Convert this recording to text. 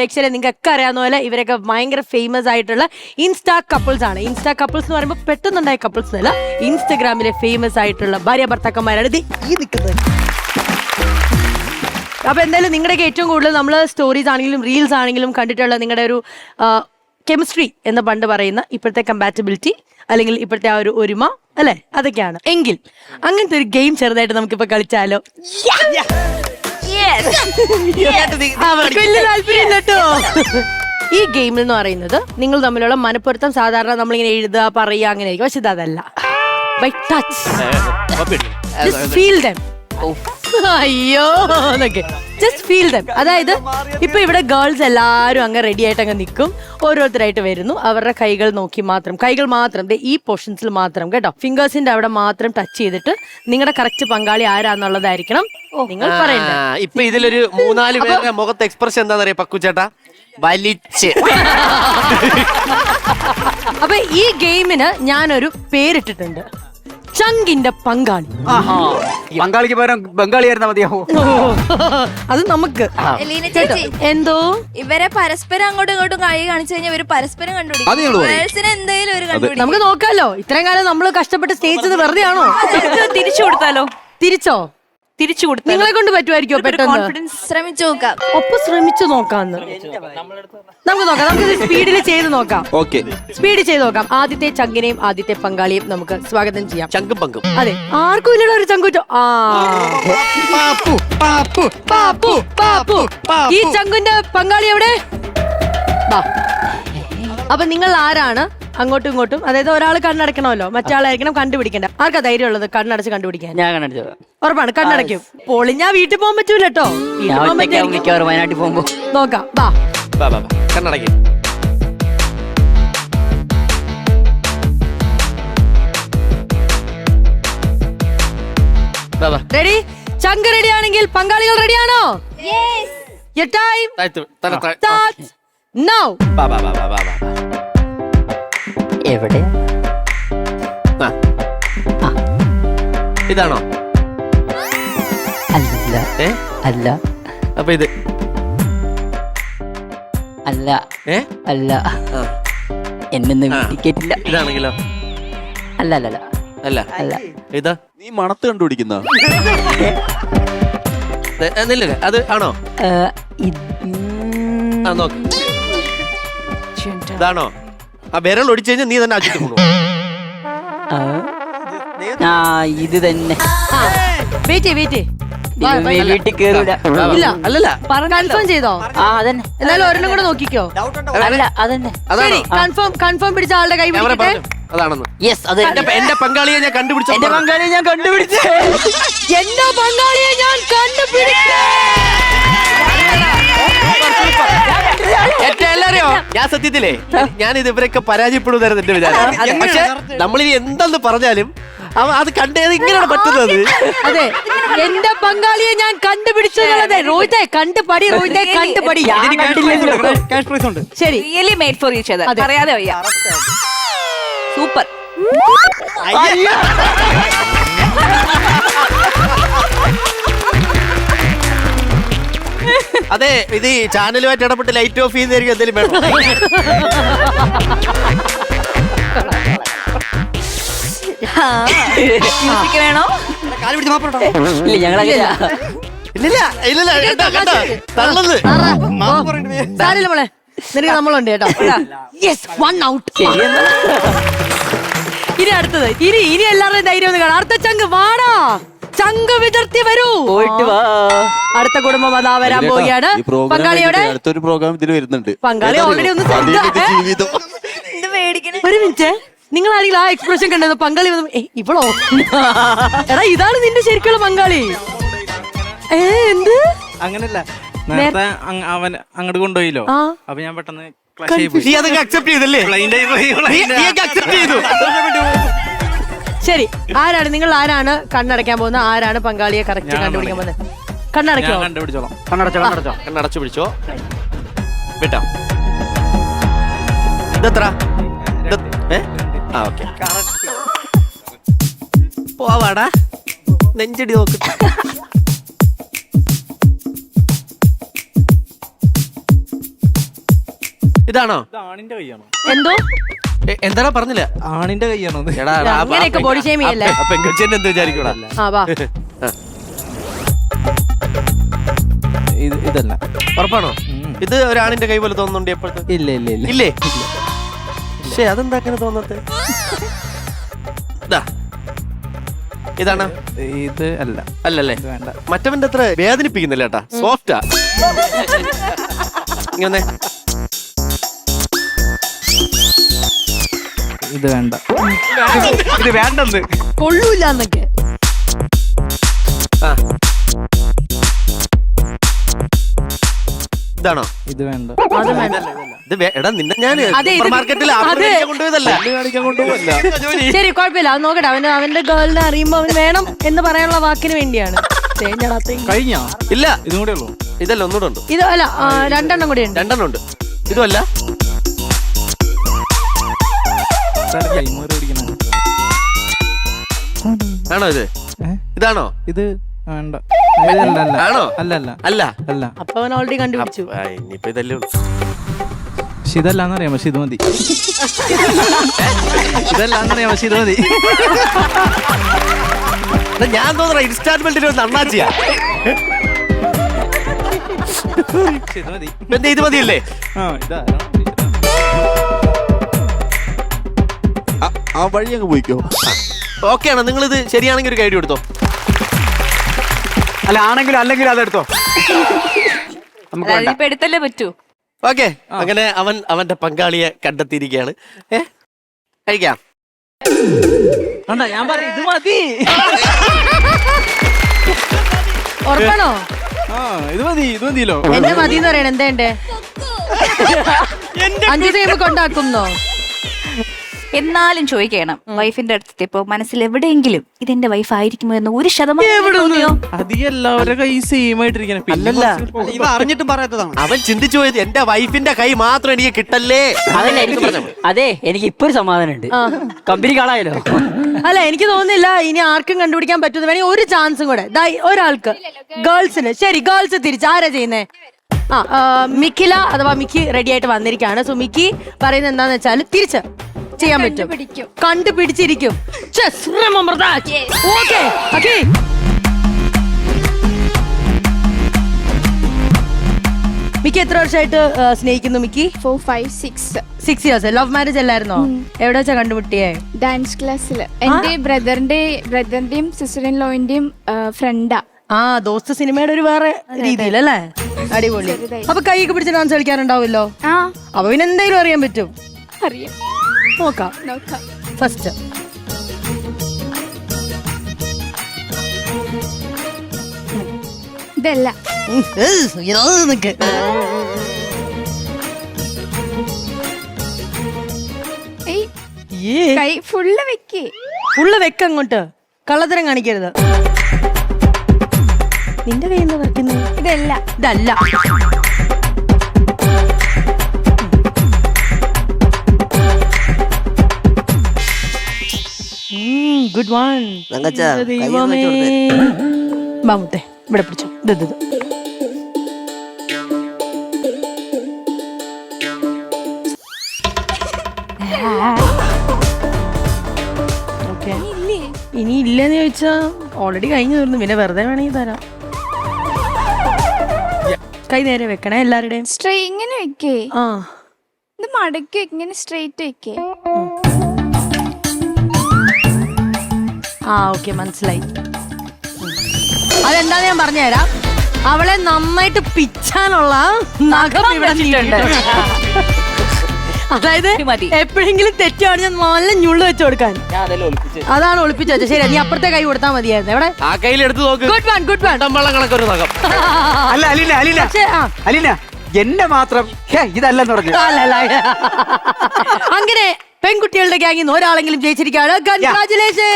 പ്രേക്ഷകരെ നിങ്ങൾക്ക് അറിയാവുന്ന പോലെ ഇവരൊക്കെ ഭയങ്കര ഫേമസ് ആയിട്ടുള്ള ഇൻസ്റ്റാ കപ്പിൾസ് ആണ്. ഇൻസ്റ്റാ കപ്പിൾസ് എന്ന് പറയുമ്പോൾ പെട്ടെന്നുണ്ടായ കപ്പിൾസ് അല്ല, ഇൻസ്റ്റഗ്രാമിലെ ഫേമസ് ആയിട്ടുള്ള ഭാര്യ ഭർത്താക്കന്മാരാണ് ഇത് ഈ നിൽക്കുന്നത്. അപ്പൊ എന്തായാലും നിങ്ങളുടെയൊക്കെ ഏറ്റവും കൂടുതൽ നമ്മൾ സ്റ്റോറീസ് ആണെങ്കിലും റീൽസ് ആണെങ്കിലും കണ്ടിട്ടുള്ള നിങ്ങളുടെ ഒരു കെമിസ്ട്രി എന്ന് പണ്ട് പറയുന്ന ഇപ്പോഴത്തെ കമ്പാറ്റബിലിറ്റി അല്ലെങ്കിൽ ഇപ്പോഴത്തെ ആ ഒരു ഒരുമ അല്ലെ, അതൊക്കെയാണ്. എങ്കിൽ അങ്ങനത്തെ ഒരു ഗെയിം ചെറുതായിട്ട് നമുക്കിപ്പോ കളിച്ചാലോ? അവർക്ക് വലിയ താല്പര്യം കേട്ടോ. ഈ ഗെയിം എന്ന് പറയുന്നത് നിങ്ങൾ തമ്മിലുള്ള മനപ്പൊരുത്തം സാധാരണ നമ്മളിങ്ങനെ എഴുതുക പറയുക അങ്ങനെ ആയിരിക്കും. പക്ഷെ അതല്ല, ബൈ ടച്ച്, ഫീൽ ദം. അയ്യോ ജസ്റ്റ് ഫീൽ ദം. അതായത് ഇപ്പൊ ഇവിടെ ഗേൾസ് എല്ലാരും അങ്ങ് റെഡി ആയിട്ട് അങ്ങ് നിൽക്കും, ഓരോരുത്തരായിട്ട് വരുന്നു, അവരുടെ കൈകൾ നോക്കി മാത്രം, കൈകൾ മാത്രം ഈ പോർഷൻസിൽ മാത്രം കേട്ടോ, ഫിംഗേഴ്സിന്റെ അവിടെ മാത്രം ടച്ച് ചെയ്തിട്ട് നിങ്ങളുടെ കറക്റ്റ് പങ്കാളി ആരാന്നുള്ളതായിരിക്കണം നിങ്ങൾ പറയണ്ടേ. ഇപ്പൊ ഇതിലൊരു 3-4 പേരുടെ മുഖത്ത് എക്സ്പ്രഷൻ എന്താണെന്നറിയാം പക്കു ചേട്ടാ, വലിച്ച്. അപ്പൊ ഈ ഗെയിമിന് ഞാനൊരു പേരിട്ടിട്ടുണ്ട്, ചങ്കിന്റെ പങ്കാളി. പങ്കാളിക്ക് പകരം ബംഗാളിയായിരുന്നാ മതിയാവോ? അത് നമുക്ക് എന്തോ ഇവരെ പരസ്പരം അങ്ങോട്ടും ഇങ്ങോട്ടും കൈ കാണിച്ചു കഴിഞ്ഞാൽ ഇവര് പരസ്പരം കണ്ടുപിടിക്കും. എന്തെങ്കിലും ഒരു കണ്ടുപിടിക്കും. നമുക്ക് നോക്കാലോ. ഇത്രയും കാലം നമ്മൾ കഷ്ടപ്പെട്ട് സ്നേഹിച്ചത് വെറുതെ ആണോ? തിരിച്ചു കൊടുത്താലോ? തിരിച്ചോ? തിരിച്ചു കൊടുത്തു നിങ്ങളെ കൊണ്ട് പറ്റുമായിരിക്കോ? പെട്ടെന്ന് ശ്രമിച്ചു നോക്കാം. ഒപ്പം ശ്രമിച്ചു നോക്കാന്ന് നമുക്ക് നോക്കാം. നമുക്ക് സ്പീഡിൽ ചെയ്ത് നോക്കാം. സ്പീഡ് ചെയ്ത് നോക്കാം. ആദ്യത്തെ ചങ്കിനെയും ആദ്യത്തെ പങ്കാളിയും നമുക്ക് സ്വാഗതം ചെയ്യാം. ചങ്കും പങ്കും. അതെ, ആർക്കും ഇല്ലട ഒരു ചങ്കുറ്റോ. ഈ ചങ്കുന്റെ പങ്കാളി എവിടെ? അപ്പൊ നിങ്ങൾ ആരാണ് അങ്ങോട്ടും ഇങ്ങോട്ടും, അതായത് ഒരാൾ കണ്ണടക്കണമല്ലോ, മറ്റാളായിരിക്കണം കണ്ടുപിടിക്കണ്ട. ആർക്കാ ധൈര്യം ഉള്ളത് കണ്ണടച്ച് കണ്ടുപിടിക്കാൻ? ഞാൻ കണ്ണടിച്ചത് ഉറപ്പാണ്. കണ്ണടയ്ക്കും. പൊളിഞ്ഞാ വീട്ടിൽ പോകാൻ പറ്റൂല കേട്ടോ. വയനാട്ടിൽ പോകുമ്പോ നോക്കാം. കണ്ണടക്കി. റെഡി? ചങ്ക് റെഡി ആണെങ്കിൽ പങ്കാളികൾ റെഡിയാണോ? എവിടെ? ഇതാണോ? അല്ല. അല്ല. അപ്പൊ ഇത് അല്ല. അല്ല. എന്നൊന്നും കേട്ടില്ല. ഇതാണെങ്കിലോ? അല്ല. അല്ല. അല്ല. അല്ല. ഇതാ നീ മണത്ത് കണ്ടുപിടിക്കുന്ന അത് ആണോ? നോക്ക്. ഇതാണോ? ആ വിരൽ ഒടിച്ചു കഴിഞ്ഞാൽ നീ തന്നെ അജിട്ട് കൊണ്ടു. ഇത് തന്നെ. വീട്ടിൽ കേറൂല. ഇല്ല. അല്ലല്ല, കൺഫേം ചെയ്തോ? അതന്നെ. എന്നാലും ഒരെണ്ണം കൂടെ നോക്കിക്കോ. അല്ല അതന്നെ. കൺഫേം പിടിച്ച ആളുടെ കൈ പിടിക്കട്ടെ. അതാണെന്ന്. യെസ്, അതെ. എന്റെ പങ്കാളിയെ ഞാൻ കണ്ടുപിടിച്ചു. എന്റെ പങ്കാളിയെ ഞാൻ കണ്ടുപിടിച്ചു. എന്റെ പങ്കാളിയെ ഞാൻ കണ്ടുപിടിച്ചു. എല്ലാരെയോ ഞാൻ സത്യത്തിലേ ഞാൻ ഇത് ഇവരൊക്കെ പരാജയപ്പെടുന്നതായിരുന്നു എന്റെ വിചാരം. പക്ഷെ നമ്മളിനി എന്തെന്ന് പറഞ്ഞാലും അത് കണ്ടത് ഇങ്ങനെയാണ് പറ്റുന്നത്. അതെ, എന്റെ പങ്കാളിയെ ഞാൻ കണ്ടുപിടിച്ചു. റോഹിത്തെ കണ്ടുപടി, റോഹിത്തെ കണ്ടുപടി. ശരി, really made for each other. പറയാതെ വയ്യ. സൂപ്പർ. അതെ, ഇത് ഈ ചാനലുമായിട്ട് ഇടപെട്ട് ലൈറ്റ് ഓഫ് ചെയ്യുന്നതായിരിക്കും എന്തെങ്കിലും വേണം. വേണോ? ഞങ്ങളെ തള്ളത് സാരില്ല മോളെ, നിനക്ക് നമ്മളുണ്ട് കേട്ടോ. Yes, 1 out. ഇനി അടുത്തത്. ഇനി എല്ലാവരുടെയും ധൈര്യം ഒന്ന് കാണാം. അടുത്ത ചങ്ക് വാടാ, ചങ്ക് വിതർത്തി വരൂ. പോയിട്ട് വാ. അടുത്ത കുടുംബം അതാ വരാൻ പോവുകയാണ്. പങ്കാളിയോടെ അടുത്തൊരു പ്രോഗ്രാം ഇതിൽ വരുന്നുണ്ട്. പങ്കാളി ഓൾറെഡി ഒന്ന് ഒരു മിനിറ്റ്, നിങ്ങൾ ആരെങ്കിലും ആ എക്സ്പ്രഷൻ കണ്ടത്? പങ്കാളി ഇവളോ? എടാ, ഇതാണ് നിന്റെ ശരിക്കുള്ള പങ്കാളി. എന്ത്? അങ്ങനല്ല, നേരത്തെ അവൻ അങ്ങോട്ട് കൊണ്ടുപോയില്ലോ. അപ്പൊ ഞാൻ പെട്ടെന്ന് ശരി, ആരാണ് നിങ്ങൾ? ആരാണ് കണ്ണടയ്ക്കാൻ പോകുന്നത്? ആരാണ് പങ്കാളിയെ കറക്റ്റ് കണ്ടുപിടിക്കാൻ പോകുന്നത്? കണ്ണടയ്ക്കോ? കണ്ടുപിടിച്ചോളാം. കണ്ണടച്ചു പിടിച്ചോ. വിട്ടോ. ഇതെത്ര? പോവാടാ, നെഞ്ചടി നോക്ക്. 1 ഇതാണോ? ഇത് ആണിന്റെ കൈയാണോ? എന്തോ എന്താടാ പറഞ്ഞില്ല? ആണിന്റെ കൈയാണോ ഇത്? എടാ അങ്ങനെയൊക്കെ body shaming അല്ലേ? പെങ്കൊച്ചെന്നെ എന്ത് വിചാരിക്കൂടാ? ആ വാ. ഇതല്ല. ഉറപ്പാണോ? ഇത് ഒരാണിന്റെ കൈ പോലെ തോന്നുന്നുണ്ട് എപ്പോഴത്തെ? ഇല്ല ഇല്ല ഇല്ല ഇല്ലേ? പക്ഷേ അതെന്താ അങ്ങനെ തോന്നത്തെ? ഇതാണ്? ഇത് അല്ല. അല്ലല്ലേ? വേണ്ട. മറ്റവന്റെ അത്ര വേദനിപ്പിക്കുന്നില്ല കേട്ടാ, സോഫ്റ്റാ. ഇങ്ങനെ ഇത് വേണ്ട. ഇത് വേണ്ടെന്ന്. കൊള്ളൂല എന്നൊക്കെ. ഇതാണോ? ഇത് വേണ്ട. അത് വേണ്ട. എടാ നിന്നെ ഞാൻ അതെ, സൂപ്പർ മാർക്കറ്റിൽ കൊണ്ടുപോയതല്ല. ശരി കുഴപ്പമില്ല, അത് നോക്കട്ടെ. അവന്റെ ഗേളിനെ അറിയുമ്പോ അവന് വേണം എന്ന് പറയാനുള്ള വാക്കിന് വേണ്ടിയാണ്. കഴിഞ്ഞോ? ഇല്ല, ഇതും കൂടെ ഉള്ളൂ. ഇതല്ല ഒന്നുകൂടെ ഉണ്ട്. ഇത് അല്ല, 2 കൂടി ഉണ്ട്. 2 ഉണ്ട്. ഇതുമല്ല. ആണോ ഇത്? ഇതാണോ? ഇത് വേണ്ട. ആണോ? അല്ലല്ല അല്ല അല്ല. അപ്പൊ അവൻ ഓൾറെഡി കണ്ടുപിടിച്ചു. ഇനിയിപ്പോ ഇതല്ലേ ഉള്ളൂ. പക്ഷെ ഇതല്ലാന്നറിയാം. പക്ഷെ ഇത് മതി. ഇതല്ലാന്നറിയാം. പക്ഷെ ഇത് മതി. ഞാൻ തോന്നുന്നു ഇൻസ്റ്റാൾമെന്റിൽ ഒന്ന് അണ്ണാച്ചിയാ. ഇത് മതി. പിന്നെ ഇത് മതിയല്ലേ? ആ വഴി അങ്ങ് പോയിക്കോ. ഓക്കെ ആണോ? നിങ്ങൾ ഇത് ശരിയാണെങ്കിൽ ഒരു ഗൈഡ് എടുത്തോ. അല്ല ആണെങ്കിലും അല്ലെങ്കിലും അതെടുത്തോ. ഇപ്പൊ എടുത്തല്ലേ പറ്റൂ. ഓക്കെ, അങ്ങനെ അവന്റെ പങ്കാളിയെ കണ്ടെത്തിയിരിക്കുകയാണ്. കഴിക്കാം. ഞാൻ പറയും ഇത് മതി. ഉറപ്പാണോ? ഇത് മതി. ഇത് മതിയല്ലോ. എന്റെ മതി എന്ന് പറയണ എന്തേണ്ടേ? 5 ടൈം കൊണ്ടാക്കുന്നോ? എന്നാലും ചോദിക്കണം, വൈഫിന്റെ അടുത്ത് ഇപ്പൊ മനസ്സിൽ എവിടെയെങ്കിലും ഇതെന്റെ വൈഫ് ആയിരിക്കുമോ എന്ന് 1% അധികം എല്ലാവരുടെ കൈ സെയിം ആയിട്ടിരിക്കണം. അല്ലല്ല, ഇത് അറിഞ്ഞിട്ടും പറയാത്തതാണ്. അവൻ ചിന്തിച്ചു പോയത് എന്റെ വൈഫിന്റെ കൈ മാത്രം എനിക്ക് കിട്ടല്ലേ. അതല്ല എനിക്ക് അതെ, എനിക്ക് ഇപ്പൊ ഒരു സമാധാനം ഉണ്ട്. കമ്പനി കാണാമല്ലോ. അല്ല, എനിക്ക് തോന്നുന്നില്ല ഇനി ആർക്കും കണ്ടുപിടിക്കാൻ പറ്റുന്ന. വേണമെങ്കിൽ ഒരു ചാൻസും കൂടെ ഒരാൾക്ക്, ഗേൾസിന്. ശരി, ഗേൾസ് തിരിച്ച് ആരാ ചെയ്യുന്നേ? മിക്കില അഥവാ മിക്കി റെഡി ആയിട്ട് വന്നിരിക്കുകയാണ്. സോ മിക്കി പറയുന്നത് എന്താന്ന് വെച്ചാൽ തിരിച്ച് ചെയ്യാൻ പറ്റും, കണ്ടുപിടിച്ചിരിക്കും. മിക്കി എത്ര വർഷമായിട്ട് സ്നേഹിക്കുന്നു? Mickey 4, 5, 6 6 years. ലവ് മാരേജ് അല്ലായിരുന്നോ? എവിടെ വെച്ചാ കണ്ടുപിട്ടിയേ? ഡാൻസ് ക്ലാസ്സിൽ. എന്റെ ബ്രദറിന്റെയും സിസ്റ്റർ ഇൻ ലോന്റെയും ഫ്രണ്ടാ. ദോസ്ത് സിനിമയുടെ ഒരു വേറെ രീതിയിലല്ലേ? അടിപൊളി. അപ്പൊ കൈയൊക്കെ പിടിച്ച് ഡാൻസ് കളിക്കാറുണ്ടാവുമല്ലോ. അപ്പൊ പിന്നെ എന്തായാലും അറിയാൻ പറ്റും. അറിയാം, നോക്കാം. ഫസ്റ്റ് ഇതല്ല. കൈ ഫുള്ള് വെക്കേ. ഫുള്ള് വെക്കങ്ങോട്ട്, കള്ളത്തരം കാണിക്കരുത്. നിന്റെ കൈ എന്താ വയ്ക്കുന്നത്? ഇതല്ല. ഇതല്ല. Good one. ബാമുത്തെ ഇവിടെ പിടിച്ചോ. ഇത് ഓക്കെ. ഇനി ഇല്ലെന്ന് ചോദിച്ചാ ഓൾറെഡി കഴിഞ്ഞു തീർന്നു. പിന്നെ വെറുതെ വേണമെങ്കിൽ തരാം. കൈ നേരെ വെക്കണേ എല്ലാവരുടെയും. ഇങ്ങനെ വെക്കേ. ഇത് മടക്കി ഇങ്ങനെ സ്ട്രെയിറ്റ് വെക്കേ. ഓക്കെ, മനസ്സിലായി. അതെന്താന്ന് ഞാൻ പറഞ്ഞുതരാം. അവളെ നന്നായിട്ട് പിച്ചാനുള്ള നഖം ഇവിടെ നീട്ടുണ്ട്. അതായത് എപ്പോഴെങ്കിലും തെറ്റാണ് ഞാൻ നല്ല ഞുള്ളു വെച്ച് കൊടുക്കാൻ. അതാണ് ഒളിപ്പിച്ചു വെച്ചത്. ശരി, നീ അപ്പുറത്തെ കൈ കൊടുത്താൽ മതിയായിരുന്നു. എവിടെ ആ കയ്യിൽ എടുത്ത് നോക്ക്. Good one, good one. കണക്കൊരു നഖം. അല്ല അലീന എന്നെ മാത്രം ഇതല്ലെന്ന് പറഞ്ഞു. അങ്ങനെ പെൺകുട്ടികളുടെ ഗ്യാങ്ങിൽ നിന്ന് ഒരാളെങ്കിലും ജയിച്ചിരിക്കുകയാണ്. കൺഗ്രാറ്റുലേഷൻ.